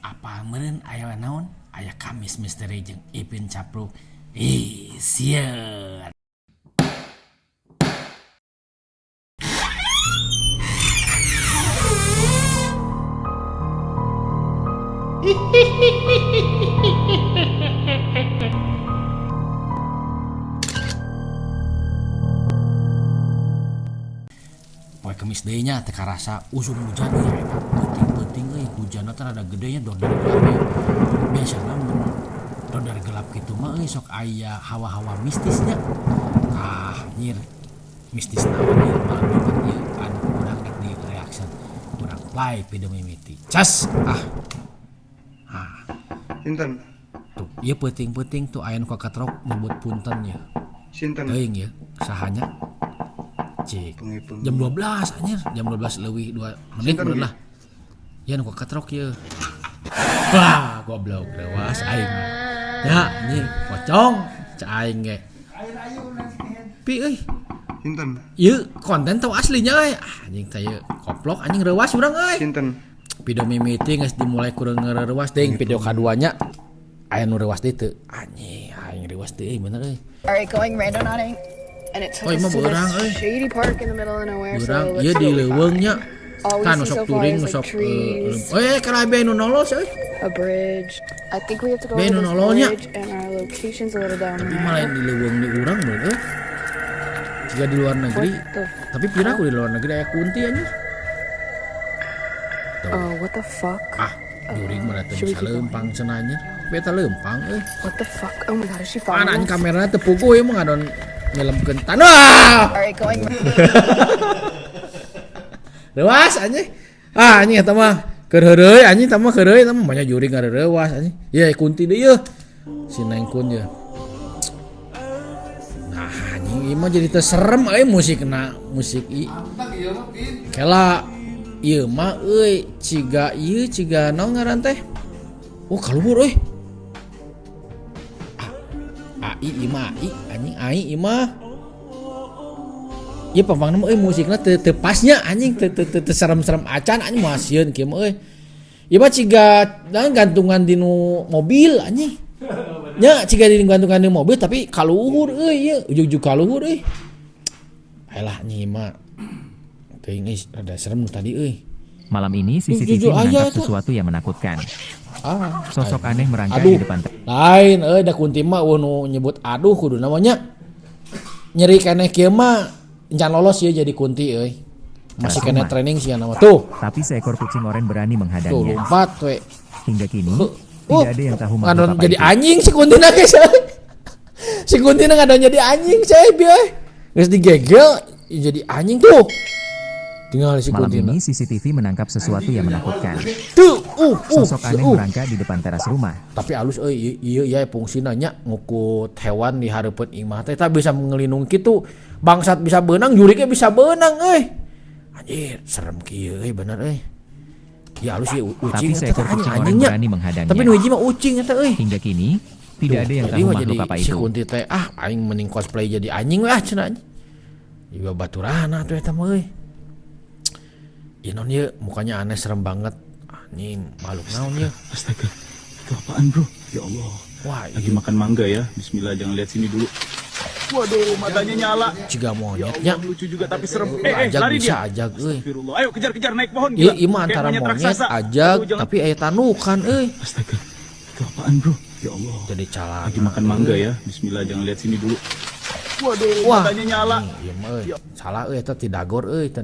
Apa meureun aya naon? Aya Kamis Misteri jeung Ipin Capruk. Sieun. Poe Kemis deui nya teu karasa usum hujan ya eta penting-penting euy hujanna teh rada gede nya dor dari gelap. Biasana mun dor dari gelap kitu mah euy sok aya hawa-hawa mistisnya. Nyir mistis naon ieu malam Jumat ieu anu urang rek di reaction. Urang play video mimiti. Cas. Sinten? Tuh, ieu penting-penting tuh aya nu kakatrok nyebut punten nya. Sinten? Teuing ya, sahanya? Cik. Jam 12 anjir, jam 12 leuwih 2 menit meureun lah. Ya nu kakatrok ieu. Wah, goblok rewas aing. Ya, anjing, pocong cak aing ge. Pi euy. Sinten? Ieu konten tau aslinya euy. Anjing teh ieu koplok anjing reuwas urang euy. Sinten? Video mimiti geus dimulai kurang ngereuwas deung video kaduanya. Aya nu reuwas deui teu? Anjing, aing reuwas deui bener euy. Alright, going randonauting, and it took Oh, us emang to beurang, this shady park in the middle of nowhere. Urang So ieu let's di go. leuweungnya. All we Kan see nusok so far turing is like nusok trees, karabe nu nolos euy. a bridge. I think we have to go Be over nu this nololnya. bridge, and our location's a little down Tapi there. malah di leuweung di urang bener euy. Jika di luar negeri, What the tapi pira aku di luar negeri aya kunti anjir. what the fuck? Juring mah teu should we bisa keep going? leumpang cenah anjir. Beta leumpang euy. What the fuck? Oh my god, is she Pan anjing following us? kamerana teu pugu ieu mah ngadon nyelemkeun tanah. Alright, going. Leuwas anjing. Anjing eta mah keur heureuy anjing eta mah keur heureuy eta mah banyak juring ngareurewas anjing. Ye kunti deui yeuh. Si Neng Kun ye. Nah anjing ieu mah jadi teu serem euy musikna, musik i. Kela ieu mah euy ciga naon ngaran teh? Oh kaluhur euy. Ai anjing ai ieu mah. Ieu pamangna mah euy musikna teu pasnya anjing teu serem-serem acan anjing moal sieun kieu mah euy. Ieu mah ciga gantungan dinu mobil anjing. Nya ciga di gantungan dinu mobil tapi kaluhur euy ieu ujug-ujug kaluhur euy. Ayolah anjing mah. Teuing geus rada serem tadi euy. Malam ini CCTV Jujur aja, menangkap sesuatu yang menakutkan. Sosok aneh merangkak Aduh, di depan. lain da kunti mah nu nyebut aduh kudu namanya. Nyeri keneh kieu mah encan lolos ya jadi kunti euy. Masih kena training sih nama tuh. Tapi seekor kucing oranye berani Tuh menghadangnya. lompat we. Hingga kini tidak ada yang tahu Ngadon makhluk apa jadi itu. anjing si kuntina guys. Si kuntina ngadon jadi anjing saya bieu. Geus digegel jadi anjing tuh. Tinggal si Malam kuntina. ini CCTV menangkap sesuatu yang menakutkan. Tuh, Sosok aneh merangkak di depan teras rumah. Tapi alus euy ieu ya fungsina nya ngukut hewan di hareupeun imah teh eta bisa ngelindung kitu. Bangsat bisa beunang, jurignya bisa beunang euy. Anjir, serem kieu euy bener euy. Ya alus ieu Tapi ucing eta seekor kucing oranye anjingnya. berani menghadangnya. Tapi nu hiji mah ucing eta euy. Hingga kini tidak ada yang Jadi tahu mah makhluk jadi apa si itu. kunti teh aing mending cosplay jadi anjing we cenah anjing. Ieu baturana tuh eta mah euy. Ieu naon ieu mukanya aneh serem banget. Anjing makhluk naon ieu? Astaga, itu apaan bro? Ya Allah, Wah, lagi ieu makan mangga ya. Bismillah, jangan lihat sini dulu. Waduh, matanya nyala. ciga Ya monyetnya. Allah, lucu juga tapi serem. Ajag Lari bisa dia. ajag euy. Astagfirullah. Ayo kejar-kejar naik pohon. Ieu gila. mah Kayak antara monyet raksasa. ajag Aduh, jangan. tapi aya tanukan euy. Astaga, itu apaan bro? Ya Allah, Jadi calana. lagi makan mangga ya. Bismillah, jangan lihat sini dulu. Waduh, Wah, matanya nyala. Ieu mah euy. Salah euy eta ti dagor euy teu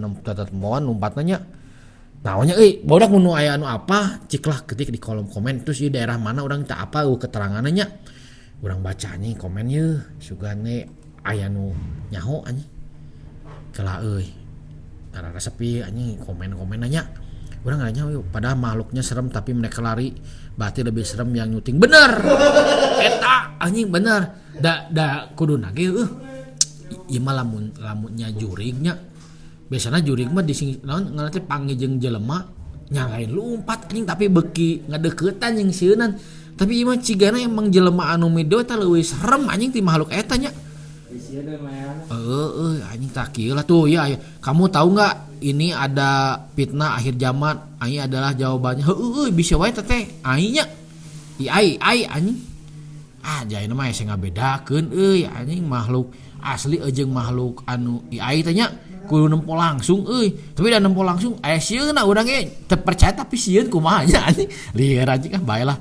moan lompatna nya. Naonnya euy, bodak mun aya anu apa, ciklah ketik di kolom komen terus ieu daerah mana urang teu apa keteranganna nya. Urang baca nih komen ieu sugane aya nu nyaho anjing. Kela euy. Karena sepi anjing komen-komen nanya. Urang nanya euy, padahal makhluknya serem tapi mereka lari. Berarti lebih serem yang nyuting. Bener. Eta anjing bener. Da kuduna ge ieu mah lamunnya juringnya. Biasanya jurig mah dising naon ngaran teh panggih jelema nyalain lumpat anjing tapi beuki ngadeuketan jeung sieunan. Tapi ieu mah cigana emang jelema anu mido eta leuwih serem anjing ti makhluk eta nya. Anjing tak kieu lah tuh ya. Kamu tahu nggak ini ada fitnah akhir zaman? Aing adalah jawabannya. Bisa wae teh aingnya. Ai anjing. Jaina mah saya ngabedakeun anjing makhluk asli jeung makhluk anu ai tanya kudu nempo langsung tapi da nempo langsung aya sieuna urang ge teu percaya tapi sieun kumaha nya anjing. Lieur anjing baelah.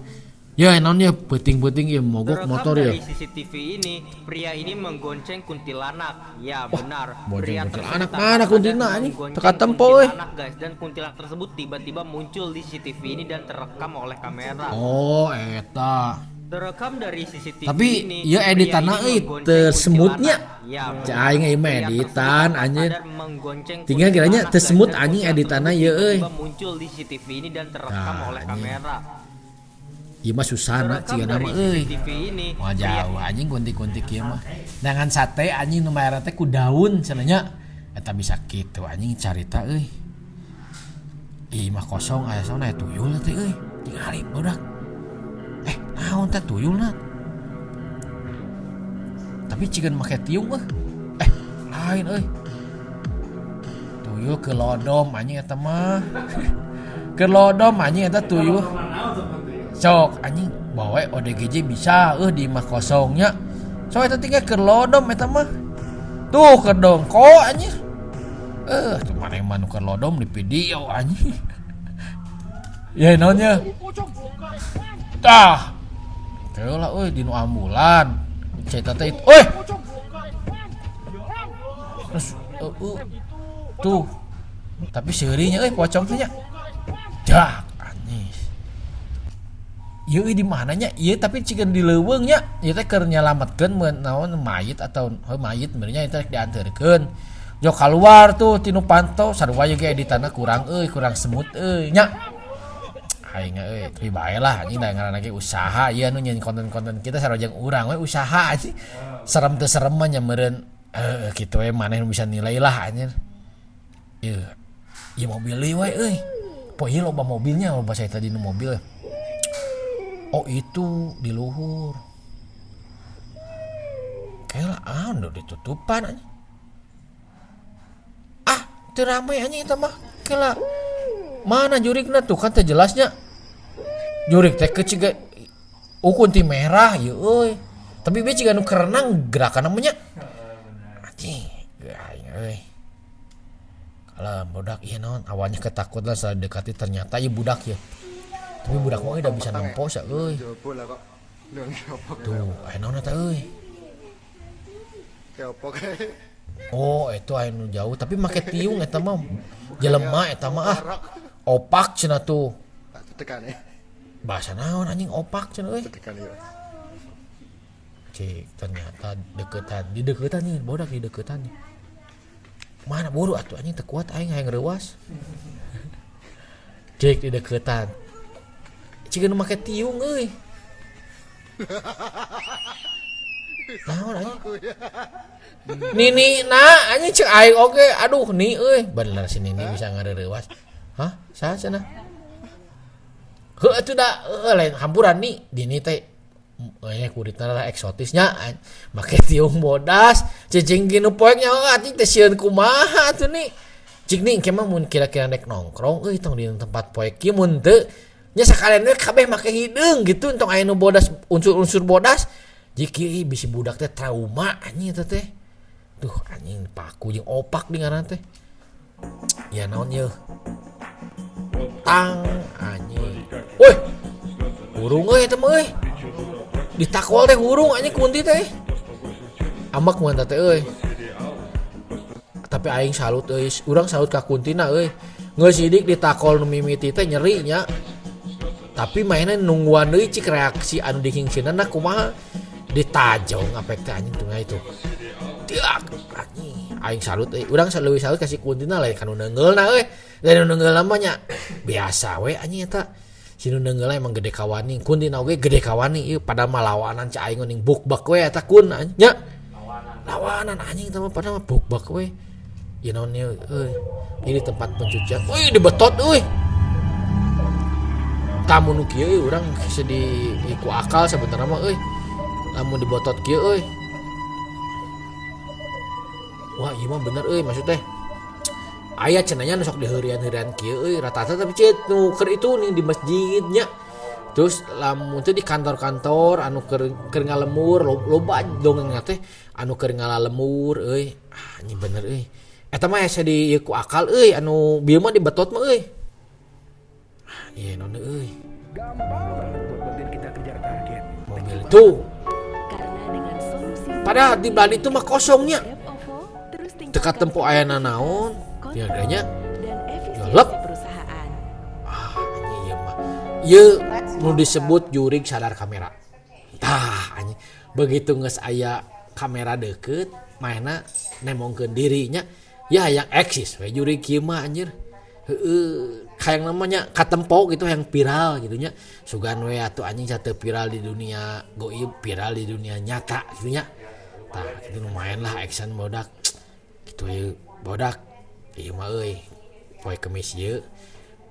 Ya naon ya penting-penting ya mogok motor ya. Dari CCTV ini, pria ini menggonceng kuntilanak. Ya benar. Pria tersebut mana kuntilanak ini? Teka tempo guys, dan kuntilanak tersebut tiba-tiba muncul di CCTV ini dan terekam oleh kamera. Oh, eta. Terekam dari CCTV tapi ini. Ya editanna tersemutnya. Ya. Aing mah editan anjir. Tinggal kiranya tersemut anjing editanna ya euy. Muncul di CCTV ini dan terekam oleh kamera. Ieu mah susana ciga nama euy. Wah jauh anjing guntik-guntik ieu mah. Dengan sate anjing nu mayar teh ku daun cenanya. Eta bisa kitu anjing carita euy. Ih mah kosong aya saona tuyul teh euy. Tingali budak. Naon teh tuyulna? Tapi cigan make tiung lain euy. Tuyul ke lodom anjing eta mah. Ke lodom anjing eta tuyul. Sok anjing bawa ODGJ bisa di mah kosongnya. So eta tinggal ke lodom eta mah. Tuh ke dongko anjing. Tuh mana yang ke lodom di video anjing. Ya naonnya. Tah. Keula euy di nu ambulan. Cerita teh euy. Terus tuh. Tapi seurinya pocong teh nya. Dah anjing. Ieu di mananya? Ieu tapi cikeun di leuweung nya. Ieu teh keur nyalametkeun naon mayit atau mayit benernya eta dianterkeun. Jo keluar tuh tinu panto sarua ge editanna kurang semut nya. Aing tapi baelah anjing da ngaranna ge usaha ieu anu nyeun konten-konten kita sarojeng urang we usaha anjing. Serem teu serem mah nya meureun kitu we maneh bisa nilai lah anjing. Ieu mobil we euy. Poe ieu loba mobilnya loba saya tadi nu mobil. Oh itu di luhur. Kayaknya udah ditutupan aja. Teu ramai anjing eta mah. Kela mana jurigna tuh kan teh jelasnya. Jurig teh keciga kunti merah ya euy. Tapi be ciga nu kerenang gerakan namanya. Anjing, euy. Kalau budak ieu naon awalnya ketakut lah saat dekati ternyata ieu budak ya. Tapi budak mah udah bisa nempo sak euy. Tuh, aya naon eta euy? Oh, itu anu jauh tapi make tiung eta mah. Jelema eta mah opak cenah tuh. Bahasa naon anjing opak cenah euy. Cik, ternyata deketan. Di deketan nih, bodak di deketan nih. Mana buru atuh anjing teu kuat aing hayang reuwas. Cik di deketan. Cikeun make tiung euy. Naon anjing? Nini na anjing cek aing oge. Aduh ni euy. Bener si Nini bisa ngareurewas. Hah? Saha cenah? Heuh atuh da lain hampuran ni dini teh aya kuritna eksotisnya make tiung bodas cicing ginu poeknya anjing teh sieun kumaha atuh ni. Cik ning kemah mun kira-kira nek nongkrong euy tong di tempat poek kieu mun teu nya sakalian we kabeh make hideung gitu entong aya nu bodas unsur-unsur bodas. Jiki bisi budak teh trauma anjing eta teh. Duh anjing paku jeung opak di ngaran teh. Ya naon ye? Tang anjing. Woi. Burung euy eta mah euy. Ditakol teh burung anjing kunti teh. Amak mah teh euy. Tapi aing salut euy, urang salut ka kuntina euy. Geus sidik ditakol nu mimiti teh nyeri nya. Tapi mainnya nungguan deui cik reaksi anu dikingseunna kumaha ditajong apek teh anjing tunggal itu. Tiak anjing aing salut euy. Urang leuwih salut kasih kuntina lain kanu neungeulna euy. Lain neungeulna mah nya biasa we anjing eta. Si nu neungeulna emang gede kawani, kuntina oge gede kawani ieu padahal mah lawanan cai aing ning bukbak we eta kun anjing nya. Lawanan anjing teh mah padahal mah bukbak we. Ieu naon ieu euy. Ini tempat pencucian. Euy dibetot euy. Tamu nu kieu urang sedih iku akal sebenarnya mah euy. Lamun dibotot kieu euy. wah iya mah bener maksud teh aya cenanya sok di heurean-heurean kieu rata-rata tapi cit nu keur itu nih di masjidnya. Terus lamun teh di kantor-kantor anu keur ngalemur loba dongeng teh anu keur ngalalemur anjing bener eta mah asa di ieu ku akal anu bieu mah dibetot mah iya non mobil tuh padahal di Bali itu mah kosongnya dekat tempo ayana naon harganya jolok iya mah ieu nu disebut jurig sadar kamera tah anjing begitu geus aya kamera deukeut mainna nemongkeun dirinya ya yang eksis we jurig kieu mah anjir kayak namanya katempo gitu yang viral gitunya sugan we atuh anjing sateu viral di dunia goib viral di dunia nyata gitunya tah kitu lumayan lah action bodak gitu ya bodak ieu mah poe Kemis ieu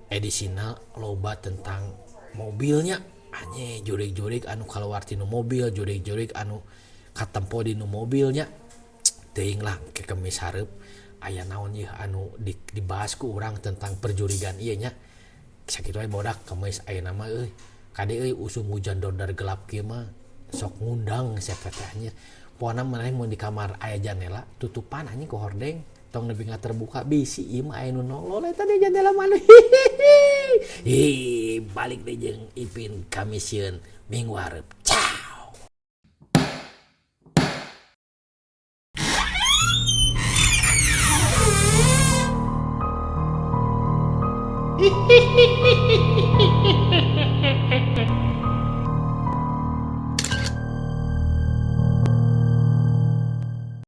edisina loba tentang mobilnya anjing jurig-jurig anu kaluar ti nu mobil jurig-jurig anu katempo di nu mobilnya teuing lah ke Kemis hareup aya naon ieu anu dibahas ku urang tentang perjurigan ieu nya sakitu we bodak Kemis ayeuna mah kade usum hujan dodar gelap kieu mah sok ngundang sia teh anjir poana maneh mun di kamar aya jendela tutupan anjing ku hordeng tong nepi terbuka bisi ieu mah aya nu nolol eta di jendela mana balik deh jeung Ipin Kamisieun minggu hareup ciao. Hihihihi